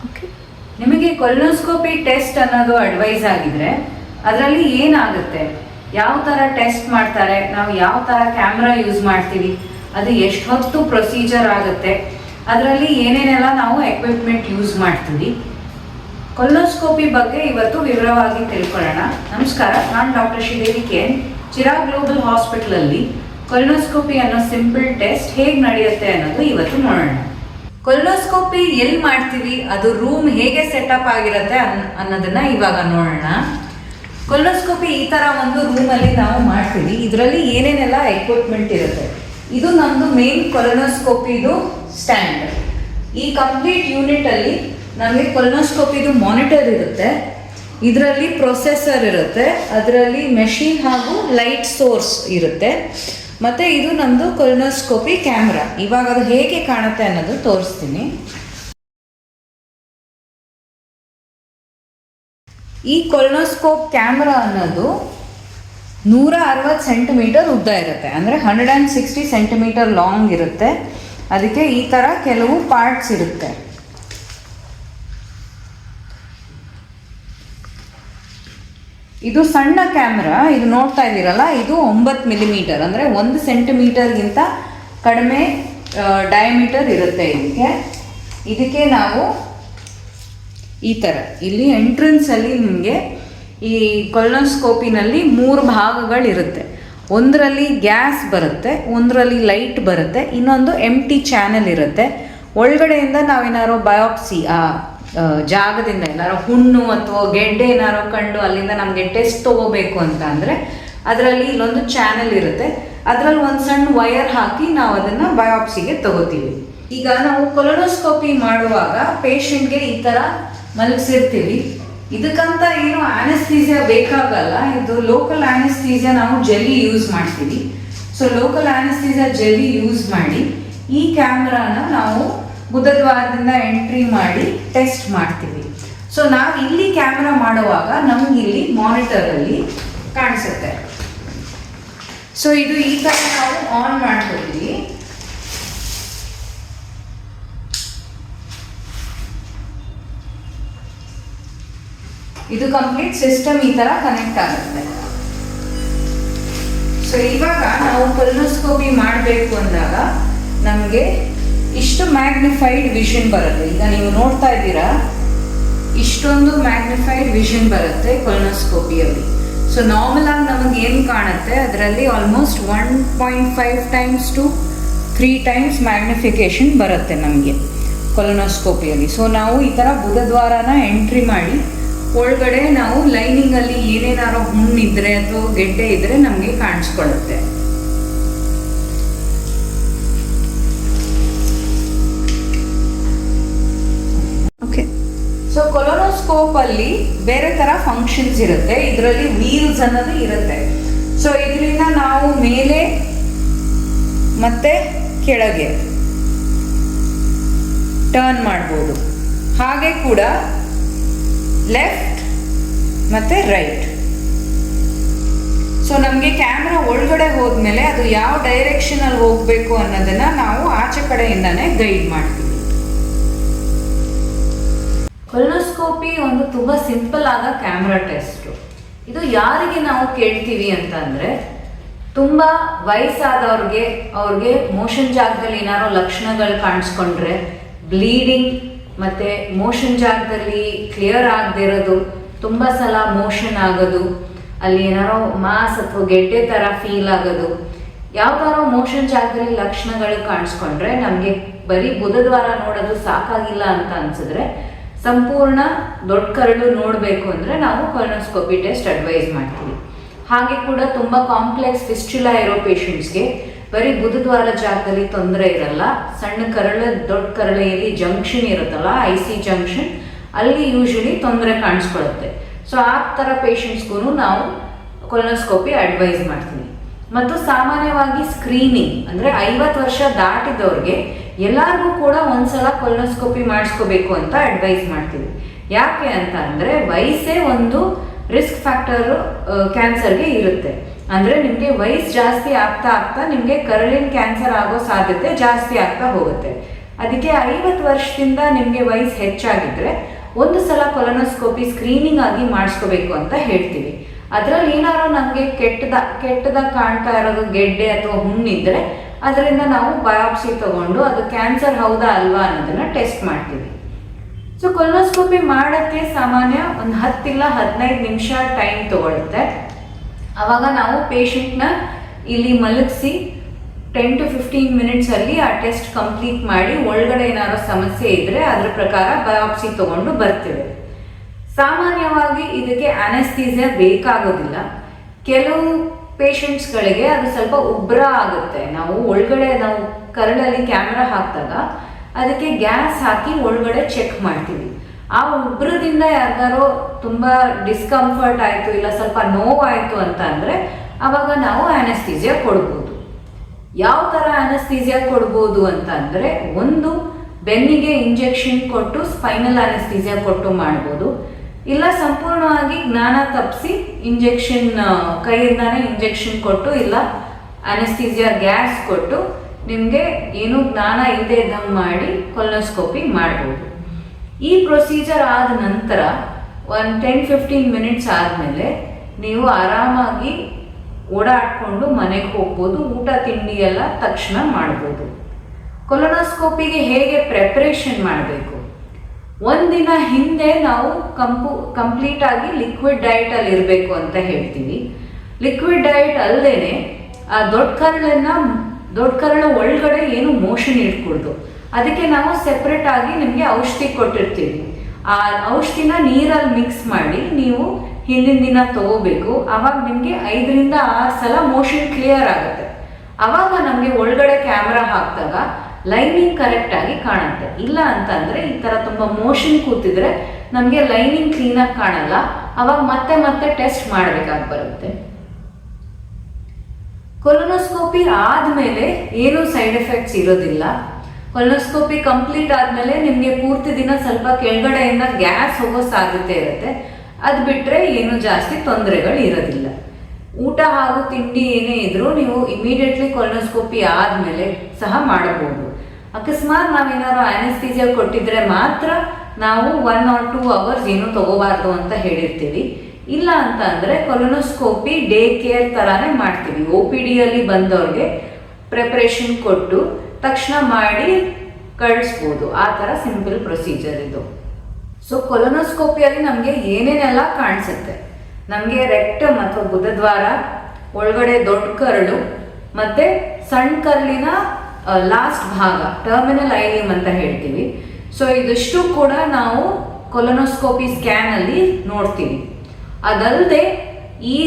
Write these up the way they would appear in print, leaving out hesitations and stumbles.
Okay. ನಿಮಗೆ colonoscopy test ಅನ್ನೋದು advice ಆಗಿದ್ರೆ ಅದರಲ್ಲಿ ಏನಾಗುತ್ತೆ, ಯಾವ ಥರ ಟೆಸ್ಟ್ ಮಾಡ್ತಾರೆ, ನಾವು ಯಾವ ಥರ ಕ್ಯಾಮ್ರಾ ಯೂಸ್ ಮಾಡ್ತೀವಿ, ಅದು ಎಷ್ಟು ಹೊತ್ತು ಪ್ರೊಸೀಜರ್ ಆಗುತ್ತೆ, ಅದರಲ್ಲಿ ಏನೇನೆಲ್ಲ ನಾವು ಎಕ್ವಿಪ್ಮೆಂಟ್ ಯೂಸ್ ಮಾಡ್ತೀವಿ, ಕೊಲೊನೋಸ್ಕೋಪಿ ಬಗ್ಗೆ ಇವತ್ತು ವಿವರವಾಗಿ ತಿಳ್ಕೊಳ್ಳೋಣ. ನಮಸ್ಕಾರ, ನಾನು doctor Sridevi KN, Chirag global ಹಾಸ್ಪಿಟಲಲ್ಲಿ ಕೊಲೊನೋಸ್ಕೋಪಿ ಅನ್ನೋ ಸಿಂಪಲ್ ಟೆಸ್ಟ್ ಹೇಗೆ ನಡೆಯುತ್ತೆ ಅನ್ನೋದು ಇವತ್ತು ನೋಡೋಣ. ಕೊಲೊನೋಸ್ಕೋಪಿ ಎಲ್ಲಿ ಮಾಡ್ತೀವಿ, ಅದು ರೂಮ್ ಹೇಗೆ ಸೆಟಪ್ ಆಗಿರುತ್ತೆ ಅನ್ನೋದನ್ನ ಇವಾಗ ನೋಡೋಣ. ಕೊಲೊನೋಸ್ಕೋಪಿ ಈ ಥರ ಒಂದು ರೂಮಲ್ಲಿ ನಾವು ಮಾಡ್ತೀವಿ. ಇದರಲ್ಲಿ ಏನೇನೆಲ್ಲ ಎಕ್ವಿಪ್ಮೆಂಟ್ ಇರುತ್ತೆ. ಇದು ನಮ್ಮದು ಮೇನ್ ಕೊಲೊನೋಸ್ಕೋಪಿದು ಸ್ಟ್ಯಾಂಡ್. ಈ ಕಂಪ್ಲೀಟ್ ಯೂನಿಟಲ್ಲಿ ನಮಗೆ ಕೊಲೊನೋಸ್ಕೋಪಿದು ಮಾನಿಟರ್ ಇರುತ್ತೆ, ಇದರಲ್ಲಿ ಪ್ರೊಸೆಸರ್ ಇರುತ್ತೆ, ಅದರಲ್ಲಿ ಮೆಷಿನ್ ಹಾಗೂ ಲೈಟ್ ಸೋರ್ಸ್ ಇರುತ್ತೆ, ಮತ್ತು ಇದು ನಮ್ಮದು ಕೊಲೊನೋಸ್ಕೋಪಿ ಕ್ಯಾಮ್ರಾ. ಇವಾಗ ಅದು ಹೇಗೆ ಕಾಣುತ್ತೆ ಅನ್ನೋದು ತೋರಿಸ್ತೀನಿ. ಈ ಕೊಲೊನೋಸ್ಕೋಪ್ ಕ್ಯಾಮ್ರಾ ಅನ್ನೋದು 160 ಸೆಂಟಿಮೀಟರ್ ಉದ್ದ ಇರುತ್ತೆ, ಅಂದರೆ 160 ಸೆಂಟಿಮೀಟರ್ ಲಾಂಗ್ ಇರುತ್ತೆ. ಅದಕ್ಕೆ ಈ ಥರ ಕೆಲವು ಪಾರ್ಟ್ಸ್ ಇರುತ್ತೆ. ಇದು ಸಣ್ಣ ಕ್ಯಾಮ್ರಾ, ಇದು ನೋಡ್ತಾ ಇದ್ದೀರಲ್ಲ, ಇದು 9 ಮಿಲಿಮೀಟರ್, ಅಂದರೆ 1 ಸೆಂಟಿಮೀಟರ್ಗಿಂತ ಕಡಿಮೆ ಡಯಾಮೀಟರ್ ಇರುತ್ತೆ. ಇದಕ್ಕೆ ನಾವು ಈ ಥರ ಇಲ್ಲಿ ಎಂಟ್ರೆನ್ಸಲ್ಲಿ ನಿಮಗೆ ಈ ಕೊಲೊನೋಸ್ಕೋಪಿನಲ್ಲಿ 3 ಭಾಗಗಳಿರುತ್ತೆ. ಒಂದರಲ್ಲಿ ಗ್ಯಾಸ್ ಬರುತ್ತೆ, ಒಂದರಲ್ಲಿ ಲೈಟ್ ಬರುತ್ತೆ, ಇನ್ನೊಂದು ಎಂಟಿ ಚಾನೆಲ್ ಇರುತ್ತೆ. ಒಳಗಡೆಯಿಂದ ನಾವೇನಾದ್ರು ಬಯಾಪ್ಸಿ ಜಾಗದಿಂದ ಏನಾರು ಹುಣ್ಣು ಅಥವಾ ಗೆಡ್ಡೆ ಏನಾರು ಕಂಡು ಅಲ್ಲಿಂದ ನಮಗೆ ಟೆಸ್ಟ್ ತೊಗೋಬೇಕು ಅಂತ ಅಂದರೆ ಅದರಲ್ಲಿ ಇಲ್ಲೊಂದು ಚಾನೆಲ್ ಇರುತ್ತೆ, ಅದರಲ್ಲಿ ಒಂದು ಸಣ್ಣ ವಯರ್ ಹಾಕಿ ನಾವು ಅದನ್ನು ಬಯಾಪ್ಸಿಗೆ ತಗೋತೀವಿ. ಈಗ ನಾವು ಕೊಲೊನೋಸ್ಕೋಪಿ ಮಾಡುವಾಗ ಪೇಷಂಟ್ಗೆ ಈ ಥರ ಮಲಗಿಸಿರ್ತೀವಿ. ಇದಕ್ಕಂತ ಏನು ಆನೆಸ್ಥೀಸಿಯಾ ಬೇಕಾಗಲ್ಲ, ಇದು ಲೋಕಲ್ ಆನೆಸ್ಥೀಸಿಯಾ ನಾವು ಜೆಲ್ಲಿ ಯೂಸ್ ಮಾಡ್ತೀವಿ. ಸೊ ಲೋಕಲ್ ಆನೆಸ್ಥೀಸಿಯಾ ಜೆಲ್ಲಿ ಯೂಸ್ ಮಾಡಿ ಈ ಕ್ಯಾಮ್ರಾನ ನಾವು ಗುದದ್ವಾರದಿಂದ ಎಂಟ್ರಿ ಮಾಡಿ ಟೆಸ್ಟ್ ಮಾಡ್ತೀವಿ. ಸೊ ನಾವು ಇಲ್ಲಿ ಕ್ಯಾಮ್ರಾ ಮಾಡುವಾಗ ನಮ್ಗೆ ಇಲ್ಲಿ ಮಾನಿಟರಲ್ಲಿ ಕಾಣಿಸುತ್ತೆ. ಸೊ ಇದು ಈ ಥರ ನಾವು ಆನ್ ಮಾಡ್ಕೊತೀವಿ. ಇದು ಕಂಪ್ಲೀಟ್ ಸಿಸ್ಟಮ್ ಈ ಥರ ಕನೆಕ್ಟ್ ಆಗುತ್ತೆ. ಸೊ ಇವಾಗ ನಾವು ಕೊಲೊನೋಸ್ಕೋಪಿ ಮಾಡಬೇಕು ಅಂದಾಗ ನಮಗೆ ಇಷ್ಟು ಮ್ಯಾಗ್ನಿಫೈಡ್ ವಿಷನ್ ಬರುತ್ತೆ. ಈಗ ನೀವು ನೋಡ್ತಾ ಇದ್ದೀರಾ, ಇಷ್ಟೊಂದು ಮ್ಯಾಗ್ನಿಫೈಡ್ ವಿಷನ್ ಬರುತ್ತೆ ಕೊಲೊನೋಸ್ಕೋಪಿಯಲ್ಲಿ. ಸೊ ನಾರ್ಮಲ್ ಆಗಿ ನಮಗೆ ಏನು ಕಾಣುತ್ತೆ ಅದರಲ್ಲಿ almost 1.5 times to 3 times magnification ಬರುತ್ತೆ ನಮಗೆ ಕೊಲೊನೋಸ್ಕೋಪಿಯಲ್ಲಿ. ಸೊ ನಾವು ಈ ಥರ ಬುಧದ್ವಾರನ ಎಂಟ್ರಿ ಮಾಡಿ ಒಳಗಡೆ ನಾವು ಲೈನಿಂಗಲ್ಲಿ ಏನೇನಾರು ಹುಣ್ಣಿದ್ರೆ ಅಥವಾ ಗೆಡ್ಡೆ ಇದ್ದರೆ ನಮಗೆ ಕಾಣಿಸ್ಕೊಳ್ಳುತ್ತೆ. ಸೊ ಕೊಲೊನೋಸ್ಕೋಪ್ ಅಲ್ಲಿ ಬೇರೆ ತರ ಫಂಕ್ಷನ್ಸ್ ಇರುತ್ತೆ. ಇದರಲ್ಲಿ ವೀಲ್ಸ್ ಅನ್ನೋದು ಇರುತ್ತೆ. ಸೊ ಇದರಿಂದ ನಾವು ಮೇಲೆ ಮತ್ತೆ ಕೆಳಗೆ ಟರ್ನ್ ಮಾಡ್ಬೋದು, ಹಾಗೆ ಕೂಡ ಲೆಫ್ಟ್ ಮತ್ತೆ ರೈಟ್. ಸೊ ನಮಗೆ ಕ್ಯಾಮ್ರಾ ಒಳಗಡೆ ಹೋದ್ಮೇಲೆ ಅದು ಯಾವ ಡೈರೆಕ್ಷನಲ್ಲಿ ಹೋಗಬೇಕು ಅನ್ನೋದನ್ನ ನಾವು ಆಚೆ ಕಡೆಯಿಂದಾನೇ ಗೈಡ್ ಮಾಡ್ತೀವಿ. ಕೊಲೊನೋಸ್ಕೋಪಿ ಒಂದು ತುಂಬ ಸಿಂಪಲ್ ಆದ ಕ್ಯಾಮ್ರಾ ಟೆಸ್ಟು. ಇದು ಯಾರಿಗೆ ನಾವು ಕೇಳ್ತೀವಿ ಅಂತ ಅಂದರೆ, ತುಂಬ ವಯಸ್ಸಾದವ್ರಿಗೆ, ಅವ್ರಿಗೆ ಮೋಷನ್ ಜಾಗದಲ್ಲಿ ಏನಾರೋ ಲಕ್ಷಣಗಳು ಕಾಣಿಸ್ಕೊಂಡ್ರೆ, ಬ್ಲೀಡಿಂಗ್ ಮತ್ತು ಮೋಷನ್ ಜಾಗದಲ್ಲಿ ಕ್ಲಿಯರ್ ಆಗದೆ ಇರೋದು, ತುಂಬ ಸಲ ಮೋಷನ್ ಆಗೋದು, ಅಲ್ಲಿ ಏನಾರೋ ಮಾಸ್ ಅಥವಾ ಗೆಡ್ಡೆ ಥರ ಫೀಲ್ ಆಗೋದು, ಯಾವ್ದಾರೋ ಮೋಷನ್ ಜಾಗದಲ್ಲಿ ಲಕ್ಷಣಗಳು ಕಾಣಿಸ್ಕೊಂಡ್ರೆ ನಮಗೆ ಬರೀ ಬುಧದ್ವಾರ ನೋಡೋದು ಸಾಕಾಗಿಲ್ಲ ಅಂತ ಅನ್ಸಿದ್ರೆ ಸಂಪೂರ್ಣ ದೊಡ್ಡ ಕರಳು ನೋಡಬೇಕು ಅಂದರೆ ನಾವು ಕೊಲೊನೋಸ್ಕೋಪಿ ಟೆಸ್ಟ್ ಅಡ್ವೈಸ್ ಮಾಡ್ತೀವಿ. ಹಾಗೆ ಕೂಡ ತುಂಬ ಕಾಂಪ್ಲೆಕ್ಸ್ ಫಿಸ್ಚುಲಾ ಇರೋ ಪೇಷಂಟ್ಸ್ಗೆ ಬರೀ ಬುಧದ್ವಾರ ಜಾಗದಲ್ಲಿ ತೊಂದರೆ ಇರಲ್ಲ, ಸಣ್ಣ ಕರಳು ದೊಡ್ಡ ಕರಳೆಯಲ್ಲಿ ಜಂಕ್ಷನ್ ಇರುತ್ತಲ್ಲ, IC ಜಂಕ್ಷನ್, ಅಲ್ಲಿ ಯೂಶಲಿ ತೊಂದರೆ ಕಾಣಿಸ್ಕೊಳ್ಳುತ್ತೆ. ಸೊ ಆ ಥರ ಪೇಷಂಟ್ಸ್ಗೂ ನಾವು ಕೊಲೊನೋಸ್ಕೋಪಿ ಅಡ್ವೈಸ್ ಮಾಡ್ತೀವಿ. ಮತ್ತು ಸಾಮಾನ್ಯವಾಗಿ ಸ್ಕ್ರೀನಿಂಗ್ ಅಂದರೆ 50 ವರ್ಷ ದಾಟಿದವ್ರಿಗೆ ಎಲ್ಲರಿಗೂ ಕೂಡ ಒಂದ್ಸಲ ಕೊಲೊನೋಸ್ಕೋಪಿ ಮಾಡಿಸ್ಕೋಬೇಕು ಅಂತ ಅಡ್ವೈಸ್ ಮಾಡ್ತೀವಿ. ಯಾಕೆ ಅಂತ ಅಂದರೆ ವಯಸ್ಸೇ ಒಂದು ರಿಸ್ಕ್ ಫ್ಯಾಕ್ಟರ್ ಕ್ಯಾನ್ಸರ್ಗೆ ಇರುತ್ತೆ. ಅಂದರೆ ನಿಮಗೆ ವಯಸ್ಸು ಜಾಸ್ತಿ ಆಗ್ತಾ ಆಗ್ತಾ ನಿಮಗೆ ಕರಳಿನ ಕ್ಯಾನ್ಸರ್ ಆಗೋ ಸಾಧ್ಯತೆ ಜಾಸ್ತಿ ಆಗ್ತಾ ಹೋಗುತ್ತೆ. ಅದಕ್ಕೆ 50 ವರ್ಷದಿಂದ ನಿಮಗೆ ವಯಸ್ಸು ಹೆಚ್ಚಾಗಿದ್ರೆ ಒಂದು ಸಲ ಕೊಲೊನೋಸ್ಕೋಪಿ ಸ್ಕ್ರೀನಿಂಗ್ ಆಗಿ ಮಾಡಿಸ್ಕೋಬೇಕು ಅಂತ ಹೇಳ್ತೀವಿ. ಅದರಲ್ಲಿ ಏನಾದ್ರು ನಮಗೆ ಕೆಟ್ಟದ ಕಾಣ್ತಾ ಇರೋದು ಗೆಡ್ಡೆ ಅಥವಾ ಹುಣ್ಣಿದ್ರೆ ಅದರಿಂದ ನಾವು ಬಯಾಪ್ಸಿ ತಗೊಂಡು ಅದು ಕ್ಯಾನ್ಸರ್ ಹೌದಾ ಅಲ್ವಾ ಅನ್ನೋದನ್ನ ಟೆಸ್ಟ್ ಮಾಡ್ತೀವಿ. ಸೊ ಕೊಲೊನೋಸ್ಕೋಪಿ ಮಾಡೋಕ್ಕೆ ಸಾಮಾನ್ಯ ಒಂದು 10 ಇಲ್ಲ 15 ನಿಮಿಷ ಟೈಮ್ ತಗೊಳುತ್ತೆ. ಆವಾಗ ನಾವು ಪೇಷಂಟ್ನ ಇಲ್ಲಿ ಮಲಗಿಸಿ 10 to 15 ಮಿನಿಟ್ಸಲ್ಲಿ ಆ ಟೆಸ್ಟ್ ಕಂಪ್ಲೀಟ್ ಮಾಡಿ ಒಳಗಡೆ ಏನಾದ್ರು ಸಮಸ್ಯೆ ಇದ್ದರೆ ಅದ್ರ ಪ್ರಕಾರ ಬಯಾಪ್ಸಿ ತಗೊಂಡು ಬರ್ತೇವೆ. ಸಾಮಾನ್ಯವಾಗಿ ಇದಕ್ಕೆ ಅನೆಸ್ಥೀಸಿಯಾ ಬೇಕಾಗೋದಿಲ್ಲ. ಕೆಲವು ಪೇಷಂಟ್ಸ್ಗಳಿಗೆ ಅದು ಸ್ವಲ್ಪ ಉಬ್ರ ಆಗುತ್ತೆ. ನಾವು ಒಳಗಡೆ ನಾವು ಕರಳಲ್ಲಿ ಕ್ಯಾಮ್ರಾ ಹಾಕಿದಾಗ ಅದಕ್ಕೆ ಗ್ಯಾಸ್ ಹಾಕಿ ಒಳಗಡೆ ಚೆಕ್ ಮಾಡ್ತೀವಿ. ಆ ಉಬ್ರದಿಂದ ಯಾರಿಗಾರೋ ತುಂಬ ಡಿಸ್ಕಂಫರ್ಟ್ ಆಯಿತು ಇಲ್ಲ ಸ್ವಲ್ಪ ನೋವಾಯಿತು ಅಂತ ಅಂದರೆ ಆವಾಗ ನಾವು ಅನೆಸ್ಥೀಸಿಯಾ ಕೊಡ್ಬೋದು. ಯಾವ ಥರ ಅನೆಸ್ಥೀಸಿಯಾ ಕೊಡ್ಬೋದು ಅಂತ ಅಂದರೆ, ಒಂದು ಬೆನ್ನಿಗೆ ಇಂಜೆಕ್ಷನ್ ಕೊಟ್ಟು ಸ್ಪೈನಲ್ ಅನೆಸ್ಥೀಸಿಯಾ ಕೊಟ್ಟು ಮಾಡ್ಬೋದು, ಇಲ್ಲ ಸಂಪೂರ್ಣವಾಗಿ ಜ್ಞಾನ ತಪ್ಪಿಸಿ ಇಂಜೆಕ್ಷನ್ ಕೈಯಿಂದಾನೇ ಇಂಜೆಕ್ಷನ್ ಕೊಟ್ಟು ಇಲ್ಲ ಅನೆಸ್ಥೀಸಿಯಾ ಗ್ಯಾಸ್ ಕೊಟ್ಟು ನಿಮಗೆ ಏನು ಜ್ಞಾನ ಇಲ್ಲದೆ ಇದ್ದಂಗೆ ಮಾಡಿ ಕೊಲೊನೋಸ್ಕೋಪಿ ಮಾಡ್ಬೋದು. ಈ ಪ್ರೊಸೀಜರ್ ಆದ ನಂತರ ಒಂದು 10-15 ಮಿನಿಟ್ಸ್ ಆದಮೇಲೆ ನೀವು ಆರಾಮಾಗಿ ಓಡಾಡಿಕೊಂಡು ಮನೆಗೆ ಹೋಗ್ಬೋದು. ಊಟ ತಿಂಡಿ ಎಲ್ಲ ತಕ್ಷಣ ಮಾಡ್ಬೋದು. ಕೊಲೊನೋಸ್ಕೋಪಿಗೆ ಹೇಗೆ ಪ್ರಿಪ್ರೇಷನ್ ಮಾಡಬೇಕು? ಒಂದಿನ ಹಿಂದೆ ನಾವು ಕಂಪ್ಲೀಟಾಗಿ ಲಿಕ್ವಿಡ್ ಡಯಟಲ್ಲಿ ಇರಬೇಕು ಅಂತ ಹೇಳ್ತೀವಿ. ಲಿಕ್ವಿಡ್ ಡಯಟ್ ಅಲ್ಲದೆ ಆ ದೊಡ್ಡ ಕರಳ ಒಳಗಡೆ ಏನು ಮೋಷನ್ ಇಟ್ಕೊಡ್ದು. ಅದಕ್ಕೆ ನಾವು ಸೆಪ್ರೇಟ್ ಆಗಿ ನಿಮಗೆ ಔಷಧಿ ಕೊಟ್ಟಿರ್ತೀವಿ. ಆ ಔಷಧಿನ ನೀರಲ್ಲಿ ಮಿಕ್ಸ್ ಮಾಡಿ ನೀವು ಹಿಂದಿನ ದಿನ ತಗೋಬೇಕು. ಆವಾಗ ನಿಮಗೆ 5ರಿಂದ 6 ಸಲ ಮೋಷನ್ ಕ್ಲಿಯರ್ ಆಗುತ್ತೆ. ಆವಾಗ ನಮಗೆ ಒಳಗಡೆ ಕ್ಯಾಮ್ರಾ ಹಾಕಿದಾಗ ಲೈನಿಂಗ್ ಕರೆಕ್ಟಾಗಿ ಕಾಣುತ್ತೆ. ಇಲ್ಲ ಅಂತಂದರೆ ಈ ಥರ ತುಂಬ ಮೋಷನ್ ಕೂತಿದ್ರೆ ನಮಗೆ ಲೈನಿಂಗ್ ಕ್ಲೀನಾಗಿ ಕಾಣಲ್ಲ. ಆವಾಗ ಮತ್ತೆ ಟೆಸ್ಟ್ ಮಾಡಬೇಕಾಗಿ ಬರುತ್ತೆ. ಕೊಲೊನೋಸ್ಕೋಪಿ ಆದಮೇಲೆ ಏನೂ ಸೈಡ್ ಎಫೆಕ್ಟ್ಸ್ ಇರೋದಿಲ್ಲ. ಕೊಲೊನೋಸ್ಕೋಪಿ ಕಂಪ್ಲೀಟ್ ಆದಮೇಲೆ ನಿಮಗೆ ಪೂರ್ತಿ ದಿನ ಸ್ವಲ್ಪ ಕೆಳಗಡೆಯಿಂದ ಗ್ಯಾಸ್ ಹೋಗೋ ಸಾಧ್ಯತೆ ಇರುತ್ತೆ. ಅದು ಬಿಟ್ಟರೆ ಏನು ಜಾಸ್ತಿ ತೊಂದರೆಗಳು ಇರೋದಿಲ್ಲ. ಊಟ ಹಾಗೂ ತಿಂಡಿ ಏನೇ ಇದ್ರೂ ನೀವು ಇಮಿಡಿಯೇಟ್ಲಿ ಕೊಲೊನೋಸ್ಕೋಪಿ ಆದಮೇಲೆ ಸಹ ಮಾಡಬಹುದು. ಅಕಸ್ಮಾತ್ ನಾವೇನಾದ್ರು ಅನೆಸ್ಥೀಸಿಯಾ ಕೊಟ್ಟಿದ್ರೆ ಮಾತ್ರ ನಾವು 1 or 2 ಅವರ್ಸ್ ಏನೂ ತಗೋಬಾರ್ದು ಅಂತ ಹೇಳಿರ್ತೀವಿ. ಇಲ್ಲ ಅಂತ ಅಂದರೆ ಕೊಲೊನೋಸ್ಕೋಪಿ ಡೇ ಕೇರ್ ಥರನೇ ಮಾಡ್ತೀವಿ. OPDಯಲ್ಲಿ ಬಂದವ್ರಿಗೆ ಪ್ರಿಪ್ರೇಷನ್ ಕೊಟ್ಟು ತಕ್ಷಣ ಮಾಡಿ ಕಳಿಸ್ಬೋದು. ಆ ಥರ ಸಿಂಪಲ್ ಪ್ರೊಸೀಜರ್ ಇದು. ಸೊ ಕೊಲೊನೋಸ್ಕೋಪಿಯಲ್ಲಿ ನಮಗೆ ಏನೇನೆಲ್ಲ ಕಾಣಿಸುತ್ತೆ? ನಮಗೆ ರೆಕ್ಟಮ್ ಅಥವಾ ಗುದದ್ವಾರ, ಒಳಗಡೆ ದೊಡ್ಡ ಕರಳು ಮತ್ತು ಸಣ್ಣ ಕರಳಿನ ಲಾಸ್ಟ್ ಭಾಗ ಟರ್ಮಿನಲ್ ಐಲಿಯಮ್ ಅಂತ ಹೇಳ್ತೀವಿ. ಸೊ ಇದಿಷ್ಟು ಕೂಡ ನಾವು ಕೊಲೊನೋಸ್ಕೋಪಿ ಸ್ಕ್ಯಾನಲ್ಲಿ ನೋಡ್ತೀವಿ. ಅದಲ್ಲದೆ ಈ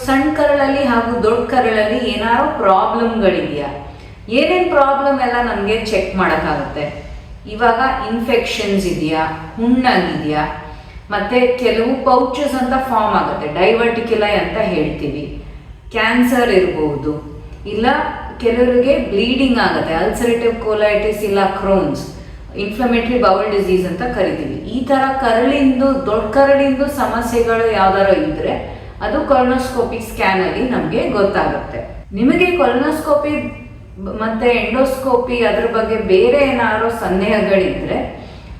ಸಣ್ಣ ಕರಳಲ್ಲಿ ಹಾಗೂ ದೊಡ್ಡ ಕರಳಲ್ಲಿ ಏನಾದ್ರು ಪ್ರಾಬ್ಲಮ್ಗಳಿದೆಯಾ, ಏನೇನು ಪ್ರಾಬ್ಲಮ್ ಎಲ್ಲ ನಮಗೆ ಚೆಕ್ ಮಾಡೋಕ್ಕಾಗುತ್ತೆ. ಇವಾಗ ಇನ್ಫೆಕ್ಷನ್ಸ್ ಇದೆಯಾ, ಹುಣ್ಣಾಗಿದೆಯಾ, ಮತ್ತು ಕೆಲವು ಪೌಚಸ್ ಅಂತ ಫಾರ್ಮ್ ಆಗುತ್ತೆ, ಡೈವರ್ಟಿಕ್ಯುಲೈ ಅಂತ ಹೇಳ್ತೀವಿ. ಕ್ಯಾನ್ಸರ್ ಇರ್ಬೋದು, ಇಲ್ಲ ಕೆಲವರಿಗೆ ಬ್ಲೀಡಿಂಗ್ ಆಗುತ್ತೆ, ಅಲ್ಸರೇಟಿವ್ ಕೋಲೈಟಿಸ್ ಇಲ್ಲ ಕ್ರೋನ್ಸ್, ಇನ್ಫ್ಲಮೇಟರಿ ಬೌಲ್ ಡಿಸೀಸ್ ಅಂತ ಕರಿತೀವಿ. ಈ ಥರ ದೊಡ್ಡ ಕರಳಿಂದು ಸಮಸ್ಯೆಗಳು ಯಾವ್ದಾರು ಇದ್ದರೆ ಅದು ಕೊಲೊನೋಸ್ಕೋಪಿ ಸ್ಕ್ಯಾನಲ್ಲಿ ನಮಗೆ ಗೊತ್ತಾಗುತ್ತೆ. ನಿಮಗೆ ಕೊಲೊನೋಸ್ಕೋಪಿ ಮತ್ತು ಎಂಡೋಸ್ಕೋಪಿ ಅದ್ರ ಬಗ್ಗೆ ಬೇರೆ ಏನಾದರೂ ಸಂದೇಹಗಳಿದ್ದರೆ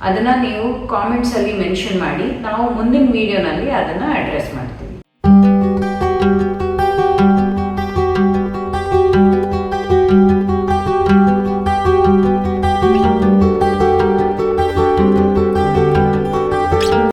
ಅದನ್ನು ನೀವು ಕಾಮೆಂಟ್ಸಲ್ಲಿ ಮೆನ್ಷನ್ ಮಾಡಿ, ನಾವು ಮುಂದಿನ ವಿಡಿಯೋನಲ್ಲಿ ಅದನ್ನು ಅಡ್ರೆಸ್ ಮಾಡ್ತೀವಿ.